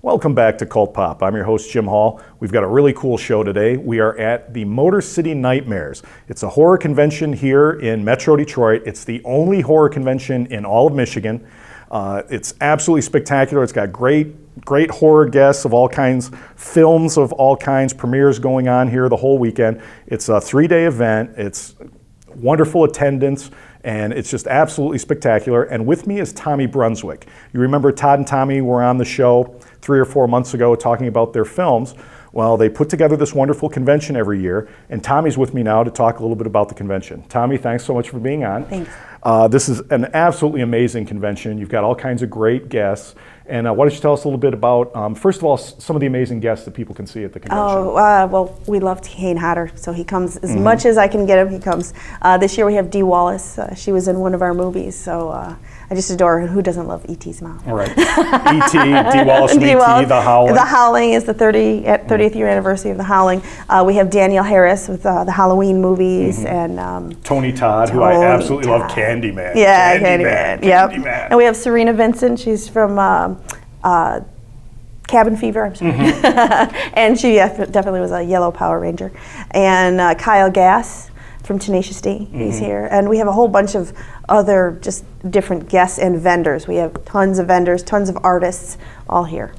Welcome back to Cult Pop. I'm your host, Jim Hall. We've got a really cool show today. We are at the Motor City Nightmares. It's a horror convention here in Metro Detroit. It's the only horror convention in all of Michigan. It's absolutely spectacular. It's got great horror guests of all kinds, films of all kinds, premieres going on here the whole weekend. It's a 3-day event. It's wonderful attendance, and it's just absolutely spectacular. And with me is Tommy Brunswick. You remember Todd and Tommy were on the show 3 or 4 months ago talking about their films. Well, they put together this wonderful convention every year, and Tommy's with me now to talk a little bit about the convention. Tommy, thanks so much for being on. Thanks. This is an absolutely amazing convention. You've got all kinds of great guests. And why don't you tell us a little bit about, first of all, some of the amazing guests that people can see at the convention? Well, we love Kane Hodder, so he comes as much as I can get him, he comes. This year we have Dee Wallace. She was in one of our movies, so I just adore her. Who doesn't love E.T.'s mom? All right. E.T., Dee Wallace from E.T., The Howling. The Howling is the 30th year anniversary of The Howling. We have Danielle Harris with the Halloween movies, and Tony Todd, who I absolutely love, Candyman. Yeah, Candyman. Yep. Candyman. And we have Serena Vincent. She's from Cabin Fever, I'm sorry. And she definitely was a yellow Power Ranger. And Kyle Gass from Tenacious D, he's here. And we have a whole bunch of other just different guests and vendors. We have tons of vendors, tons of artists, all here.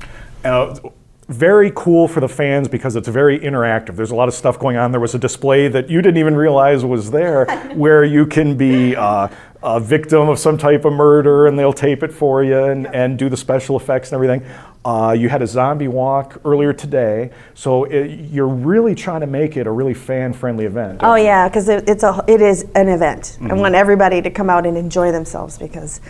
Very cool for the fans because it's very interactive. There's a lot of stuff going on. There was a display that you didn't even realize was there where you can be a victim of some type of murder and they'll tape it for you and do the special effects and everything. You had a zombie walk earlier today, so you're really trying to make it a really fan-friendly event. Oh yeah, because it is an event. I want everybody to come out and enjoy themselves because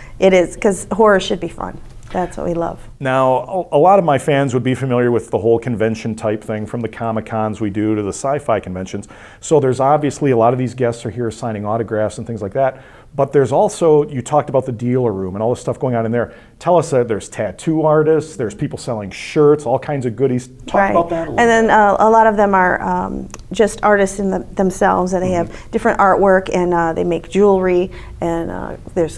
horror should be fun. That's what we love. Now, a lot of my fans would be familiar with the whole convention type thing, from the Comic-Cons we do to the sci-fi conventions. So there's obviously a lot of these guests are here signing autographs and things like that. But there's also, you talked about the dealer room and all the stuff going on in there. Tell us that there's tattoo artists, there's people selling shirts, all kinds of goodies. Talk about that a little bit. And then a lot of them are just artists in themselves, and they have different artwork, and they make jewelry, and there's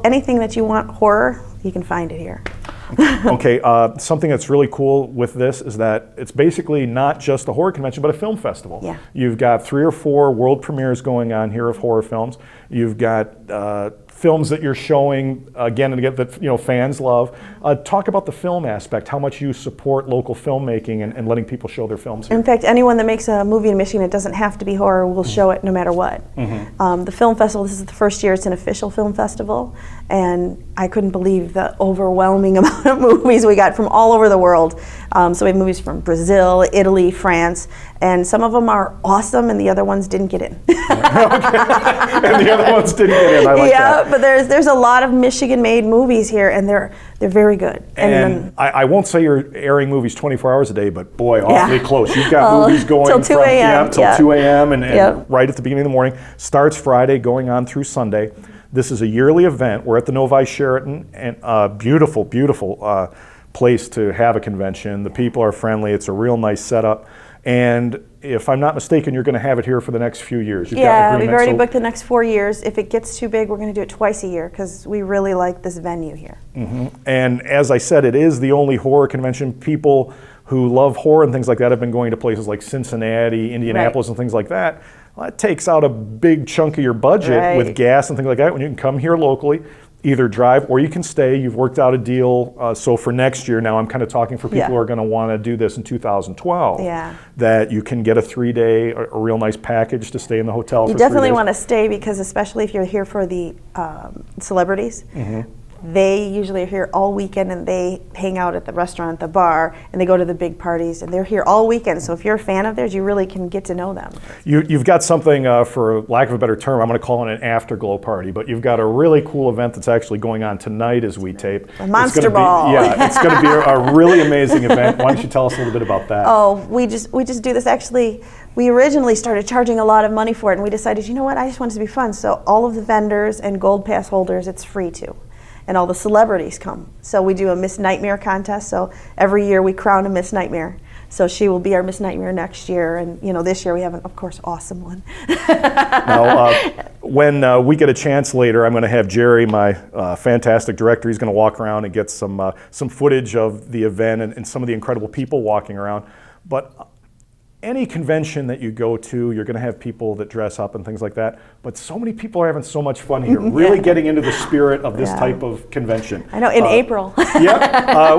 anything that you want horror, you can find it here. Okay, something that's really cool with this is that it's basically not just a horror convention, but a film festival. Yeah. You've got 3 or 4 world premieres going on here of horror films. You've got films that you're showing again and again that fans love. Talk about the film aspect, how much you support local filmmaking and letting people show their films here. In fact, anyone that makes a movie in Michigan, it doesn't have to be horror, will show it no matter what. The film festival, this is the first year it's an official film festival, and I couldn't believe the overwhelming amount of movies we got from all over the world. So we have movies from Brazil, Italy, France, and some of them are awesome and the other ones didn't get in. And the other ones didn't get in, I like that. But there's a lot of Michigan-made movies here, and they're very good. And I won't say you're airing movies 24 hours a day, but boy, awfully close. You've got movies going till 2 a.m. till 2 a.m. and right at the beginning of the morning. Starts Friday, going on through Sunday. This is a yearly event. We're at the Novi Sheraton, and beautiful, beautiful place to have a convention. The people are friendly. It's a real nice setup. And if I'm not mistaken, you're going to have it here for the next few years. We've already booked the next 4 years. If it gets too big, we're going to do it twice a year because we really like this venue here. And as I said, it is the only horror convention. People who love horror and things like that have been going to places like Cincinnati, Indianapolis, and things like that. Well, that takes out a big chunk of your budget with gas and things like that when you can come here locally, either drive or you can stay. You've worked out a deal. So for next year, now I'm kind of talking for people who are going to want to do this in 2012, that you can get a 3-day, a real nice package to stay in the hotel for 3 days. You definitely want to stay because especially if you're here for the celebrities, they usually are here all weekend and they hang out at the restaurant, the bar, and they go to the big parties, and they're here all weekend. So if you're a fan of theirs, you really can get to know them. You've got something, for lack of a better term, I'm going to call it an afterglow party, but you've got a really cool event that's actually going on tonight as we tape. A Monster Ball. It's going to be a really amazing event. Why don't you tell us a little bit about that? Oh, we just do this. Actually, we originally started charging a lot of money for it, and we decided, you know what, I just want it to be fun. So all of the vendors and Gold Pass holders, it's free too. And all the celebrities come. So we do a Miss Nightmare contest. So every year we crown a Miss Nightmare. So she will be our Miss Nightmare next year, and this year we have an, of course, awesome one. Now, when we get a chance later, I'm going to have Jerry, my fantastic director. He's going to walk around and get some footage of the event and some of the incredible people walking around. But any convention that you go to, you're going to have people that dress up and things like that. But so many people are having so much fun here, really getting into the spirit of this type of convention. I know, in April.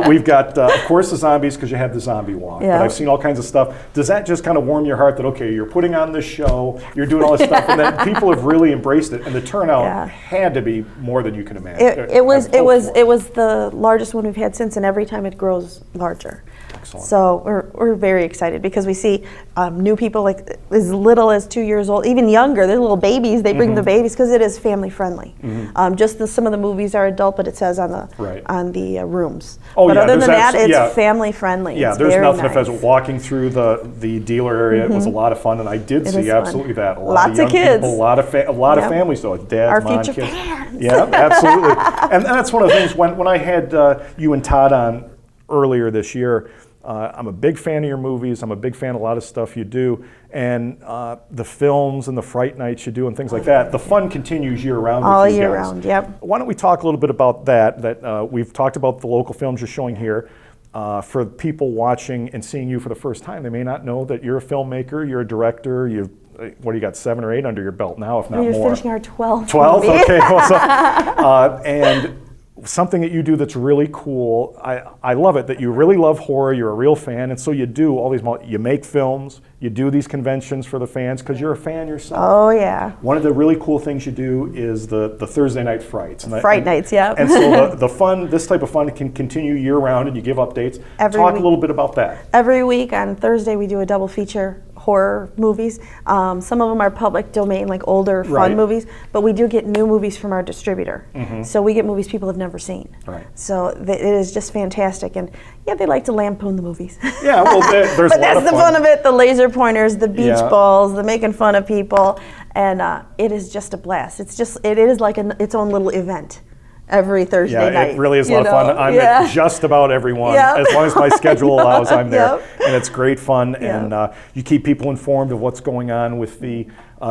We've got, of course, the zombies, because you have the zombie walk. But I've seen all kinds of stuff. Does that just kind of warm your heart that, okay, you're putting on this show, you're doing all this stuff, and then people have really embraced it, and the turnout had to be more than you can imagine. It was the largest one we've had since, and every time it grows larger. Excellent. So we're very excited because we see new people like as little as 2 years old, even younger. They're little babies. They bring the babies because it is family friendly. Some of the movies are adult, but it says on the rooms. Oh, but yeah, other than that, it's family friendly. Yeah, it's there's very nothing nice. offensive. Walking through the dealer area, it was a lot of fun, and I did see absolutely that. A lot Lots of young of kids. people, a lot of families, though. Dads, Our moms, future kids. fans. Yeah, absolutely. And that's one of the things when I had you and Todd on earlier this year. I'm a big fan of your movies. I'm a big fan of a lot of stuff you do. And the films and the Fright Nights you do and things like that. The fun continues year round. All with you year guys. round, yep. Why don't we talk a little bit about that we've talked about the local films you're showing here. For people watching and seeing you for the first time, they may not know that you're a filmmaker, you're a director, what do you got, 7 or 8 under your belt now, if not more? We're finishing our 12th 12? movie. Okay. And something that you do that's really cool, I love it, that you really love horror, you're a real fan, and so you do all these, you make films, you do these conventions for the fans, because you're a fan yourself. Oh, yeah. One of the really cool things you do is the Thursday night frights. Fright nights, yeah. And so the fun, this type of fun can continue year round, and you give updates. Talk a little bit about that. Every week on Thursday we do a double feature horror movies. Some of them are public domain, like older fun movies, but we do get new movies from our distributor. So we get movies people have never seen. Right. So it is just fantastic, and they like to lampoon the movies. Yeah, well, there's a lot of fun. But that's the fun of it, the laser pointers, the beach balls, the making fun of people, and it is just a blast. It is like its own little event. Every Thursday night. It really is a lot of fun. I'm at just about everyone. As long as my schedule allows, I'm there. And it's great fun. And you keep people informed of what's going on with the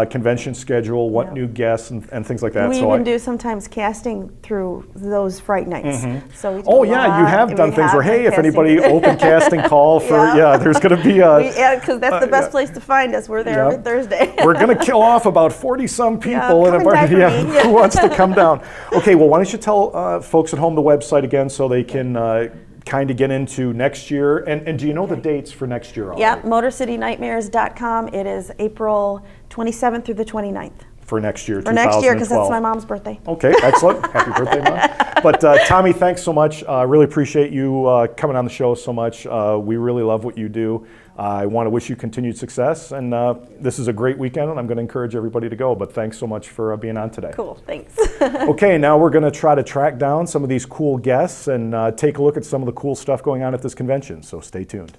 convention schedule, what new guests and things like that. We even do sometimes casting through those Fright Nights. So we do you have done things where, hey, if anybody open casting call for, there's going to be a... because that's the best place to find us. We're there every Thursday. We're going to kill off about 40-some people. Who wants to come down? Okay, well, why don't you tell folks at home the website again so they can kind of get into next year. And do you know the dates for next year already? Yeah, MotorCityNightmares.com. It is April 27th through the 29th. For next year, For next year, because that's my mom's birthday. Okay, excellent. Happy birthday, Mom. But Tommy, thanks so much. I really appreciate you coming on the show so much. We really love what you do. I want to wish you continued success. And this is a great weekend, and I'm going to encourage everybody to go. But thanks so much for being on today. Cool, thanks. Okay, now we're going to try to track down some of these cool guests and take a look at some of the cool stuff going on at this convention. So stay tuned.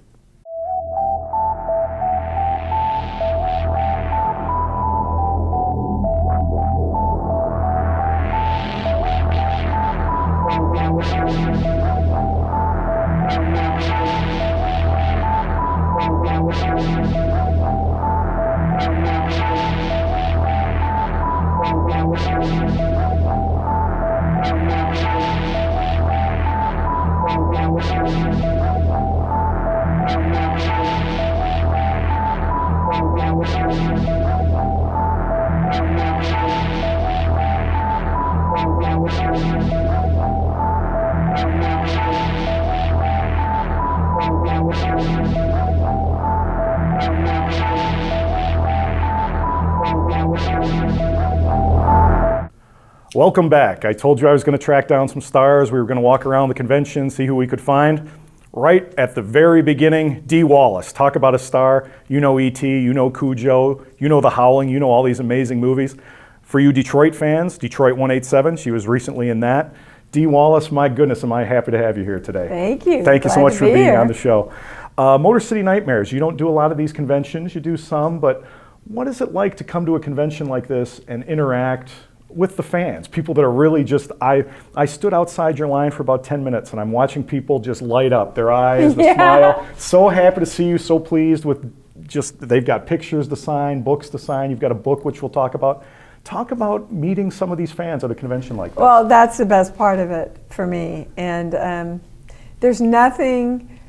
Welcome back. I told you I was going to track down some stars. We were going to walk around the convention, see who we could find. Right at the very beginning, Dee Wallace. Talk about a star. You know E.T., you know Cujo, you know The Howling, you know all these amazing movies. For you Detroit fans, Detroit 187, she was recently in that. Dee Wallace, my goodness, am I happy to have you here today. Thank you. Thank you so much for being on the show. Motor City Nightmares, you don't do a lot of these conventions, you do some, but what is it like to come to a convention like this and interact with the fans, people that are really just, I stood outside your line for about 10 minutes and I'm watching people just light up, their eyes, the smile. So happy to see you, so pleased with just, they've got pictures to sign, books to sign. You've got a book which we'll talk about. Talk about meeting some of these fans at a convention like this. Well, that's the best part of it for me. And there's nothing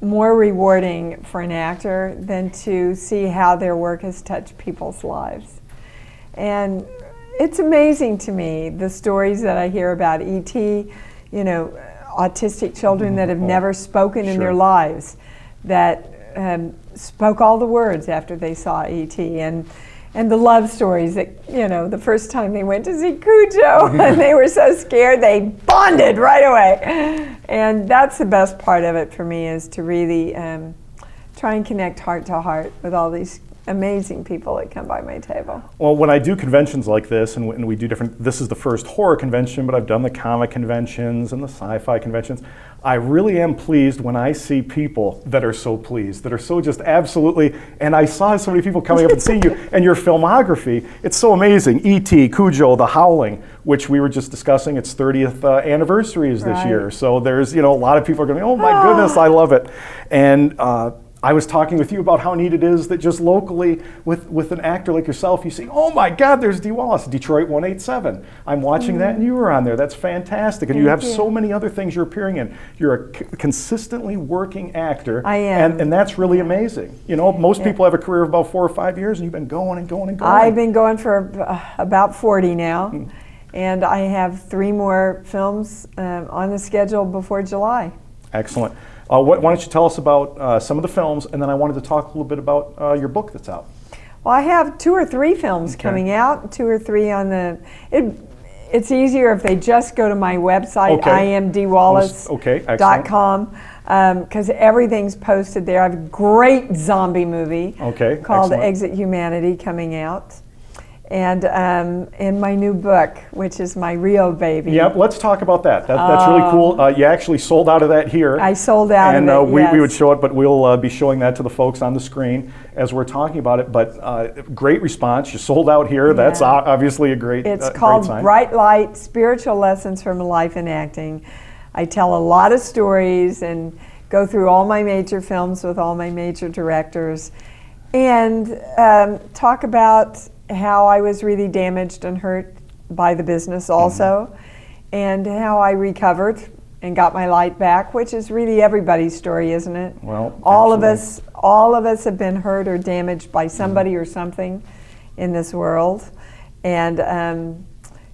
more rewarding for an actor than to see how their work has touched people's lives. And it's amazing to me, the stories that I hear about E.T., you know, autistic children that have never spoken in their lives, that spoke all the words after they saw E.T., and the love stories that, you know, the first time they went to see Cujo and they were so scared they bonded right away. And that's the best part of it for me, is to really try and connect heart to heart with all these amazing people that come by my table. Well, when I do conventions like this, and we do different, this is the first horror convention, but I've done the comic conventions and the sci-fi conventions. I really am pleased when I see people that are so pleased, that are so just absolutely, and I saw so many people coming up and seeing you, and your filmography, it's so amazing. E.T., Cujo, The Howling, which we were just discussing, its 30th anniversary is this year. So there's, you know, a lot of people are going, oh my goodness, I love it. And I was talking with you about how neat it is that just locally with an actor like yourself, you see, oh my God, there's Dee Wallace, Detroit 187. I'm watching that and you were on there. That's fantastic. And you have so many other things you're appearing in. You're a consistently working actor. I am. And that's really amazing. You know, most people have a career of about 4 or 5 years and you've been going and going and going. I've been going for about 40 now. And I have 3 more films on the schedule before July. Excellent. Why don't you tell us about some of the films, and then I wanted to talk a little bit about your book that's out. Well, I have 2 or 3 films coming out, 2 or 3 on the, it's easier if they just go to my website, imdwallace.com, because everything's posted there. I have a great zombie movie called Exit Humanity coming out. And in my new book, which is my real baby. Yep, let's talk about that. That's really cool. You actually sold out of that here. I sold out of it, yes. We would show it, but we'll be showing that to the folks on the screen as we're talking about it. But great response. You sold out here. That's obviously a great It's called great sign. Bright Light, Spiritual Lessons from Life in Acting. I tell a lot of stories and go through all my major films with all my major directors and talk about how I was really damaged and hurt by the business also, and how I recovered and got my light back, which is really everybody's story, isn't it? Well, all of us have been hurt or damaged by somebody or something in this world, and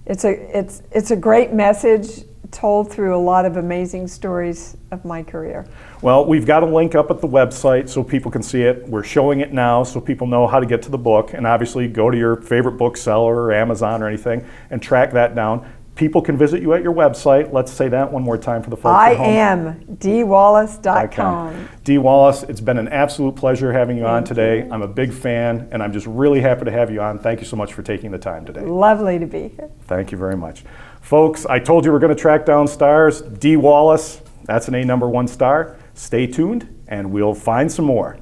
it's a great message told through a lot of amazing stories of my career. Well, we've got a link up at the website so people can see it. We're showing it now so people know how to get to the book, and obviously go to your favorite bookseller or Amazon or anything and track that down. People can visit you at your website. Let's say that one more time for the folks at home. I am dwallace.com. Dee Wallace, it's been an absolute pleasure having you on today. I'm a big fan, and I'm just really happy to have you on. Thank you so much for taking the time today. Lovely to be here. Thank you very much. Folks, I told you we're going to track down stars. Dee Wallace, that's an A #1 star. Stay tuned, and we'll find some more.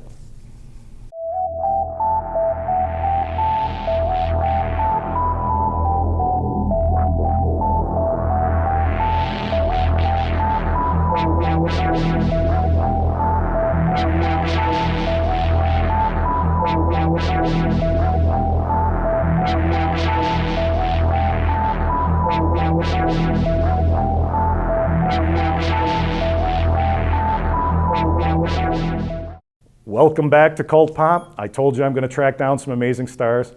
Welcome back to Cult Pop. I told you I'm going to track down some amazing stars.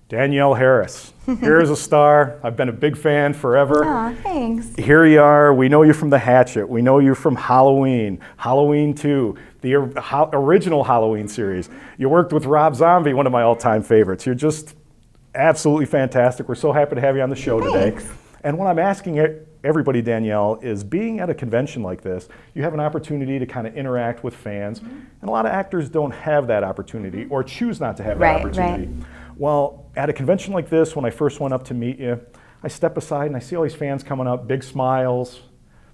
Danielle Harris. Here's a star. I've been a big fan forever. Aw, thanks. Here you are. We know you from The Hatchet. We know you from Halloween, Halloween 2, the original Halloween series. You worked with Rob Zombie, one of my all-time favorites. You're just absolutely fantastic. We're so happy to have you on the show today. And what I'm asking everybody, Danielle, is being at a convention like this, you have an opportunity to kind of interact with fans, and a lot of actors don't have that opportunity or choose not to have that opportunity. Well, at a convention like this, when I first went up to meet you, I step aside and I see all these fans coming up, big smiles,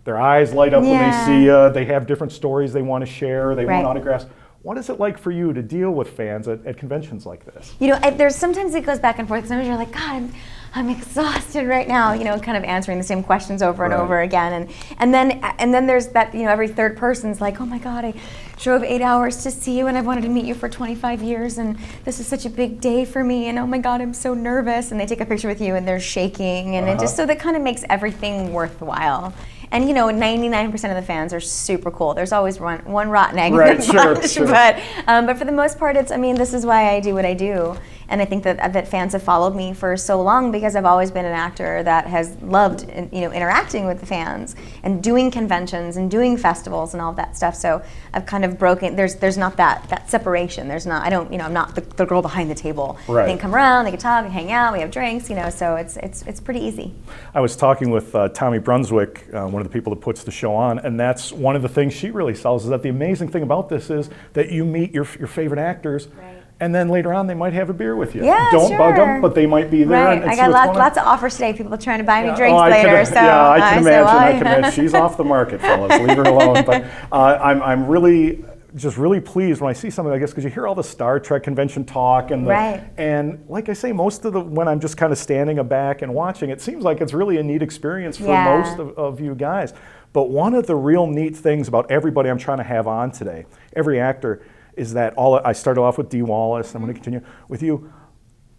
their eyes light up when they see you, they have different stories they want to share, they want autographs. What is it like for you to deal with fans at conventions like this? You know, there's sometimes it goes back and forth. Sometimes you're like, God, I'm exhausted right now. You know, kind of answering the same questions over and over again. And then there's that, you know, every third person's like, oh my God, I drove 8 hours to see you and I've wanted to meet you for 25 years and this is such a big day for me and oh my God, I'm so nervous. And they take a picture with you and they're shaking and it just so that kind of makes everything worthwhile. And you know, 99% of the fans are super cool. There's always one rotten egg in the bunch, sure. But for the most part, I mean, this is why I do what I do. And I think that fans have followed me for so long because I've always been an actor that has loved, you know, interacting with the fans and doing conventions and doing festivals and all of that stuff. So I've kind of broken. There's not that separation. There's not. I don't. You know, I'm not the girl behind the table. Right. They can come around. They can talk. We hang out. We have drinks. You know. So it's pretty easy. I was talking with Tommy Brunswick, one of the people that puts the show on, and that's one of the things she really sells is that the amazing thing about this is that you meet your favorite actors. Right. And then later on, they might have a beer with you. Yeah, Don't sure. bug them, but they might be there. Right. And I see got what's going lots of offers today. People trying to buy me drinks I later. can imagine. I can well, imagine. She's off the market, fellas. Leave her alone. But I'm really pleased when I see something like this because you hear all the Star Trek convention talk and like I say, most of when I'm just kind of standing back and watching, it seems like it's really a neat experience for most of you guys. But one of the real neat things about everybody I'm trying to have on today, every actor, is that I started off with Dee Wallace, I'm going to continue with you.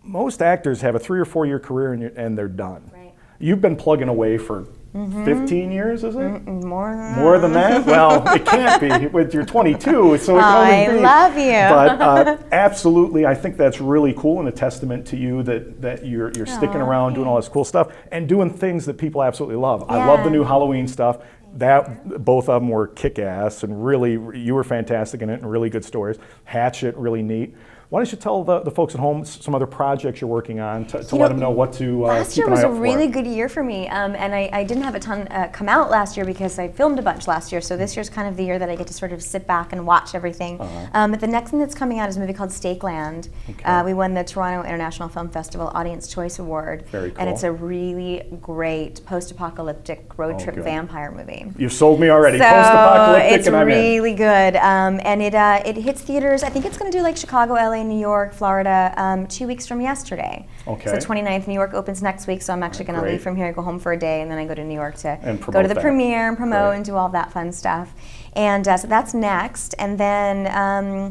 Most actors have a 3 or 4 year career and they're done. Right. You've been plugging away for 15 years, is it? More than that? Well, it can't be. You're 22, so it can only be. I love you. But absolutely, I think that's really cool and a testament to you that you're sticking around doing all this cool stuff and doing things that people absolutely love. I love the new Halloween stuff. Both of them were kick-ass and really, you were fantastic in it and really good stories. Hatchet, really neat. Why don't you tell the folks at home some other projects you're working on to let them know what to keep an eye out for? Last year was a really good year for me, and I didn't have a ton come out last year because I filmed a bunch last year, so this year's kind of the year that I get to sort of sit back and watch everything. But the next thing that's coming out is a movie called Stakeland. Okay. We won the Toronto International Film Festival Audience Choice Award. Very cool. And it's a really great post-apocalyptic road trip vampire movie. You've sold me already. So post-apocalyptic it's and I'm really good, and it hits theaters. I think it's going to do like Chicago, LA, New York, Florida, 2 weeks from yesterday. Okay. So 29th, New York opens next week, so I'm actually going to leave from here, go home for a day, and then I go to New York to go to the premiere and promote and do all that fun stuff. And so that's next. And then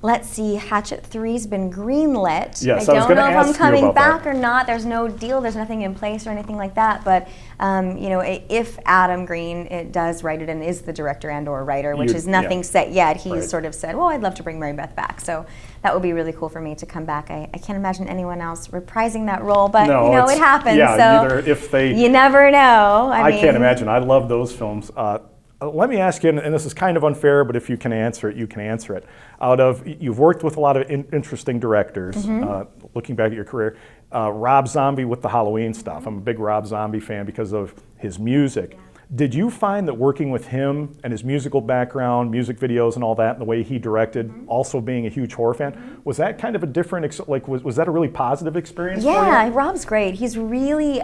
let's see, Hatchet 3's been greenlit. Yes, I was don't know if ask I'm coming you about back that. or not. There's no deal. There's nothing in place or anything like that. But you know, if Adam Green does write it and is the director and/or writer, which is nothing set yet, he's sort of said, "Well, I'd love to bring Mary Beth back." So that would be really cool for me to come back. I can't imagine anyone else reprising that role, but No, you know, it happens. Yeah, so if they, you never know. I mean, can't imagine. I love those films. Let me ask you, and this is kind of unfair, but if you can answer it, you can answer it. You've worked with a lot of interesting directors, looking back at your career. Rob Zombie with the Halloween stuff. I'm a big Rob Zombie fan because of his music. Yeah. Did you find that working with him and his musical background, music videos and all that, and the way he directed, also being a huge horror fan, was that kind of a different, was that a really positive experience for you? Yeah, Rob's great. He's really,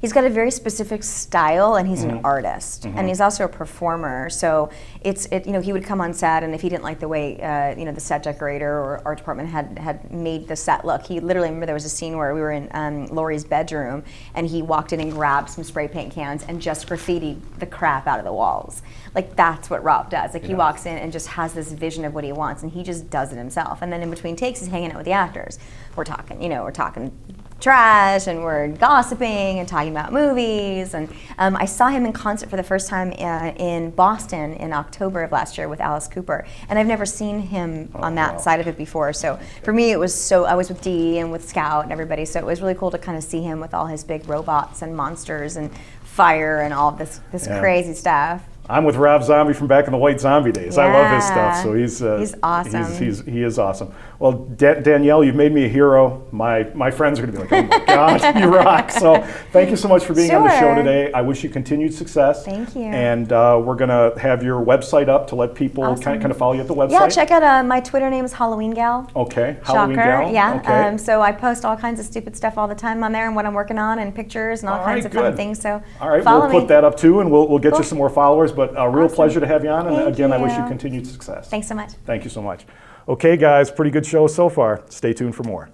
he's got a very specific style, and he's an artist, and he's also a performer. So you know, he would come on set, and if he didn't like the way you know, the set decorator or art department had made the set look, he literally, I remember there was a scene where we were in Laurie's bedroom, and he walked in and grabbed some spray paint cans and just graffitied the crap out of the walls. Like, that's what Rob does. Like, he walks in and just has this vision of what he wants, and he just does it himself. And then in between takes, he's hanging out with the actors. We're talking, you know, we're talking trash, and we're gossiping and talking about movies. And I saw him in concert for the first time in Boston in October of last year with Alice Cooper, and I've never seen him on that side of it before. So for me, it was I was with Dee and with Scout and everybody, so it was really cool to kind of see him with all his big robots and monsters and fire and all this crazy stuff. I'm with Rob Zombie from back in the White Zombie days. I love his stuff. So he's awesome. He is awesome. Well, Danielle, you've made me a hero. My friends are going to be like, oh my God, you rock. So thank you so much for being on the show today. I wish you continued success. Thank you. And we're going to have your website up to let people kind of follow you at the website. Yeah, check out my Twitter name is Halloween Gal. Okay, Halloween Gal. Yeah. Okay. So I post all kinds of stupid stuff all the time on there and what I'm working on and pictures and all kinds of fun things. So all right, follow we'll put that up too, and we'll get you some more followers. but a real Awesome. pleasure to have you on. And Thank again, I wish you you. continued success. Thanks so much. Thank you so much. Okay, guys, pretty good show so far. Stay tuned for more.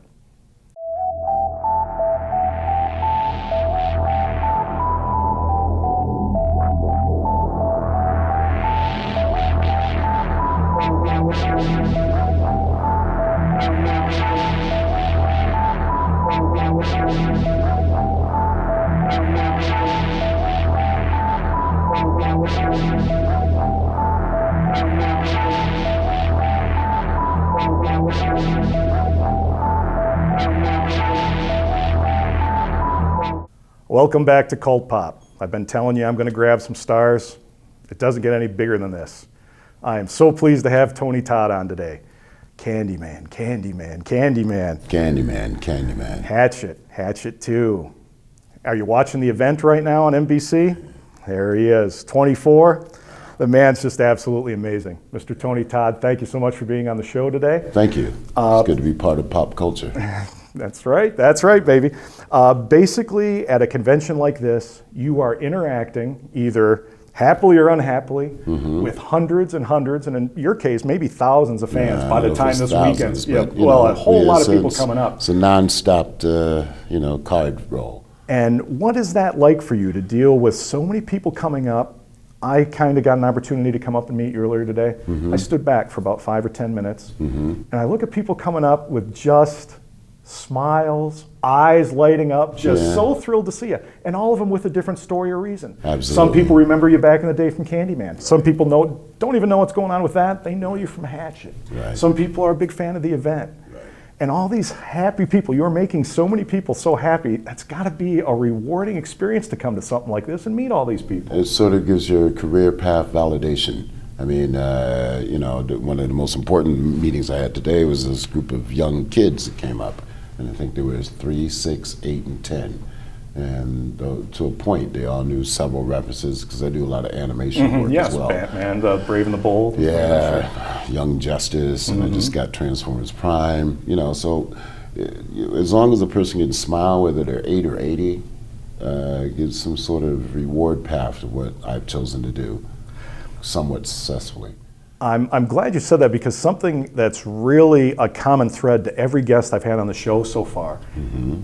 Welcome back to Cult Pop. I've been telling you I'm going to grab some stars. It doesn't get any bigger than this. I am so pleased to have Tony Todd on today. Candyman, Candyman, Candyman. Candyman, Candyman. Hatchet II. Are you watching the event right now on NBC? There he is, 24. The man's just absolutely amazing. Mr. Tony Todd, thank you so much for being on the show today. Thank you. It's good to be part of pop culture. That's right, baby. Basically, at a convention like this, you are interacting either happily or unhappily with hundreds and hundreds, and in your case, maybe thousands of fans by the time this weekend. Yeah, well, a whole lot of people coming up. It's a non-stop, card roll. And what is that like for you to deal with so many people coming up? I kind of got an opportunity to come up and meet you earlier today. I stood back for about 5 or 10 minutes, and I look at people coming up with just smiles, eyes lighting up, just so thrilled to see you. And all of them with a different story or reason. Absolutely. Some people remember you back in the day from Candyman. Some people don't even know what's going on with that. They know you from Hatchet. Right. Some people are a big fan of the event. Right. And all these happy people, you're making so many people so happy, that's got to be a rewarding experience to come to something like this and meet all these people. It sort of gives your career path validation. I mean, one of the most important meetings I had today was this group of young kids that came up. And I think there was 3, 6, 8, and 10. And to a point, they all knew several references because I do a lot of animation work as well. Batman, the Brave and the Bold. Yeah, Young Justice, and I just got Transformers Prime. So as long as a person can smile, whether they're 8 or 80, gives some sort of reward path to what I've chosen to do somewhat successfully. I'm glad you said that, because something that's really a common thread to every guest I've had on the show so far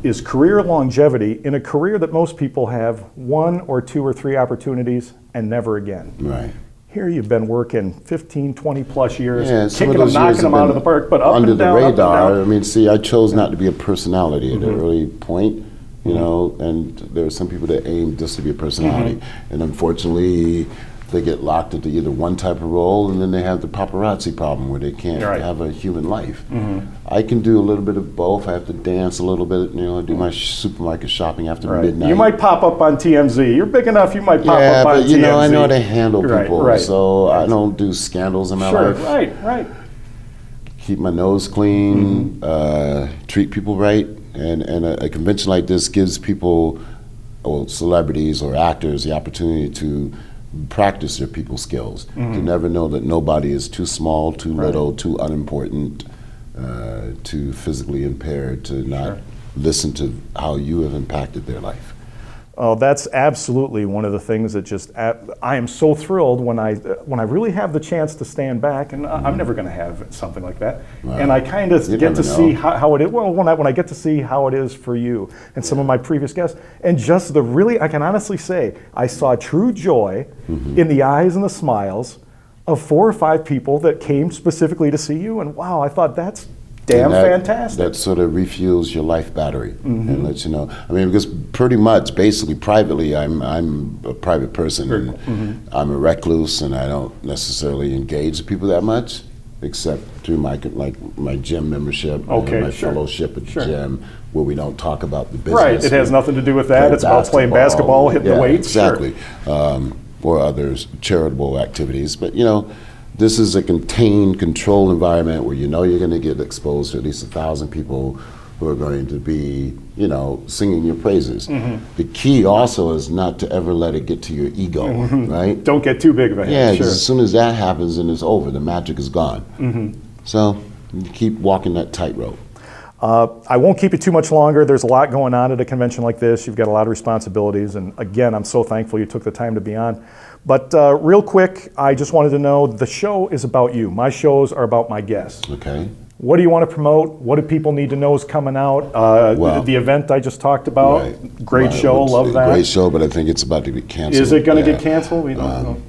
is career longevity in a career that most people have 1 or 2 or 3 opportunities and never again. Right. Here you've been working 15, 20 plus years, Yeah, kicking them, knocking them out of the park, but up under and down, the radar. up and down. I mean, see, I chose not to be a personality at an early point, and there are some people that aim just to be a personality. And unfortunately, they get locked into either one type of role, and then they have the paparazzi problem where they can't have a human life. I can do a little bit of both. I have to dance a little bit, do my supermarket shopping after midnight. You might pop up on TMZ. You're big enough, you might pop up on TMZ. Yeah, but I know how to handle people, Right. so I don't do scandals in my life. Right. Keep my nose clean, treat people right, and a convention like this gives people, celebrities or actors, the opportunity to practice their people skills, to never know that nobody is too small, too little, too unimportant, too physically impaired, to not listen to how you have impacted their life. Oh, that's absolutely one of the things that just, I am so thrilled when I really have the chance to stand back, and I'm never going to have something like that. Wow. And I kind of You get to never see know. how it is, when I get to see how it is for you and some of my previous guests. And just I can honestly say, I saw true joy in the eyes and the smiles of 4 or 5 people that came specifically to see you. And wow, I thought that's damn fantastic. That sort of refuels your life battery and lets you know. I mean, because pretty much, basically, privately, I'm a private person, and I'm a recluse, and I don't necessarily engage with people that much, except through my gym membership, my fellowship at the gym, where we don't talk about the business. Right, it has nothing to do with that. It's about playing basketball, hitting the weights. Exactly, or other charitable activities, but this is a contained, controlled environment where you're going to get exposed to at least 1,000 people who are going to be, singing your praises. The key also is not to ever let it get to your ego, right? Don't get too big of a head. Yeah, because as soon as that happens, then it's over. The magic is gone. So you keep walking that tightrope. I won't keep you too much longer. There's a lot going on at a convention like this. You've got a lot of responsibilities, and again, I'm so thankful you took the time to be on. But real quick, I just wanted to know, the show is about you. My shows are about my guests. Okay. What do you want to promote? What do people need to know is coming out? The event I just talked about, Right. great show, love that. Great show, but I think it's about to be canceled. Is it going to get canceled? We don't know.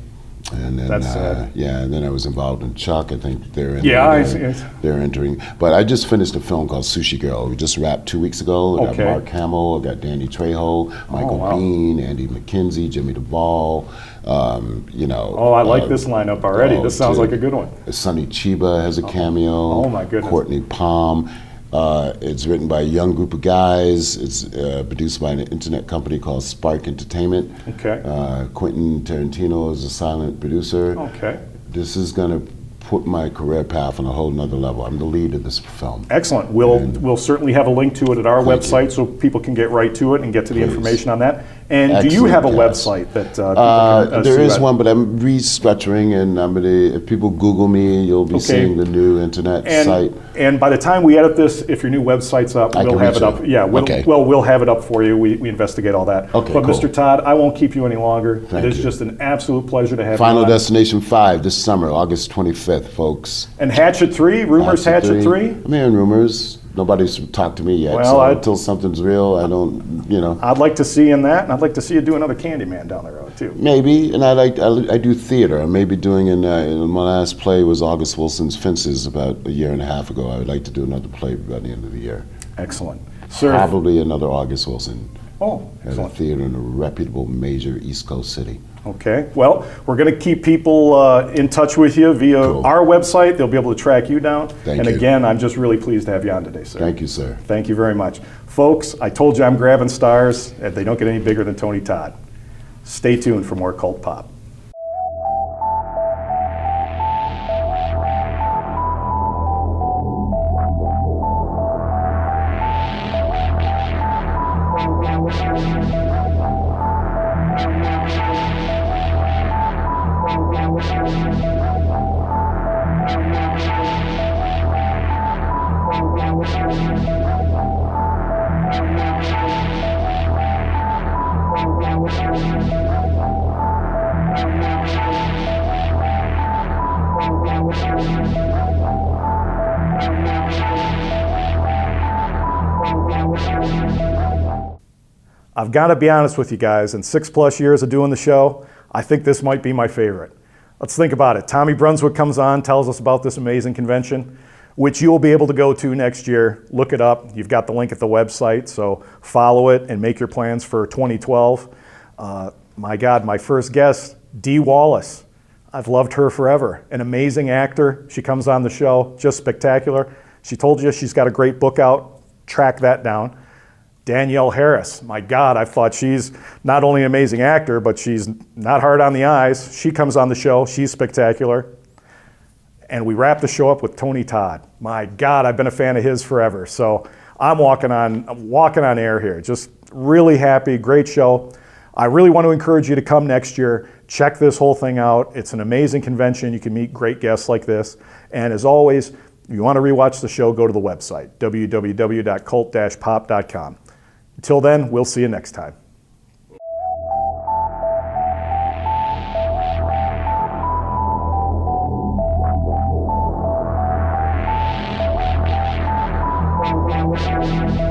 And then, That's sad. yeah, and then I was involved in Chuck. I think they're they're entering. But I just finished a film called Sushi Girl. We just wrapped 2 weeks ago. I got Mark Hamill, I got Danny Trejo, Michael Biehn, Andy McKenzie, Jimmy Duvall. Oh, I like this lineup already. This sounds like a good one. Sonny Chiba has a cameo. Oh my goodness. Courtney Palm. It's written by a young group of guys. It's produced by an internet company called Spark Entertainment. Okay. Quentin Tarantino is a silent producer. Okay. This is going to put my career path on a whole nother level. I'm the lead of this film. Excellent. We'll certainly have a link to it at our website so people can get right to it and get to the information on that. And do you have a website that people can there see is at? one, but I'm restructuring, and if people Google me, you'll be seeing the new internet site. And by the time we edit this, if your new website's up, we'll have it up. Yeah, we'll have it up for you. We investigate all that. Okay, but cool. Mr. Todd, I won't keep you any longer. Thank it is you. just an absolute pleasure to have Final you on. Destination 5 this summer, August 25th, folks. And Hatchet 3, rumors Hatchet 3? I'm hearing rumors. Nobody's talked to me yet. Well, so until something's real, I don't, I'd like to see you in that, and I'd like to see you do another Candyman down the road too. Maybe, and I do theater. I may be doing my last play was August Wilson's Fences about a year and a half ago. I would like to do another play by the end of the year. Excellent. Sir. Probably another August Wilson. Oh, At a excellent. theater in a reputable major East Coast city. Okay, well, we're going to keep people in touch with you via our website. They'll be able to track you down. Thank and you. again, I'm just really pleased to have you on today, sir. Thank you, sir. Thank you very much. Folks, I told you I'm grabbing stars, and they don't get any bigger than Tony Todd. Stay tuned for more Cult Pop. I've got to be honest with you guys, in 6+ years of doing the show, I think this might be my favorite. Let's think about it. Tommy Brunswick comes on, tells us about this amazing convention, which you'll be able to go to next year. Look it up. You've got the link at the website, so follow it and make your plans for 2012. My God, my first guest, Dee Wallace. I've loved her forever. An amazing actor. She comes on the show, just spectacular. She told you she's got a great book out. Track that down. Danielle Harris, my God, I thought she's not only an amazing actor, but she's not hard on the eyes. She comes on the show, she's spectacular. And we wrap the show up with Tony Todd. My God, I've been a fan of his forever. So I'm walking on air here. Just really happy, great show. I really want to encourage you to come next year. Check this whole thing out. It's an amazing convention. You can meet great guests like this. And as always, if you want to rewatch the show, go to the website, www.cult-pop.com. Until then, we'll see you next time. Thank you.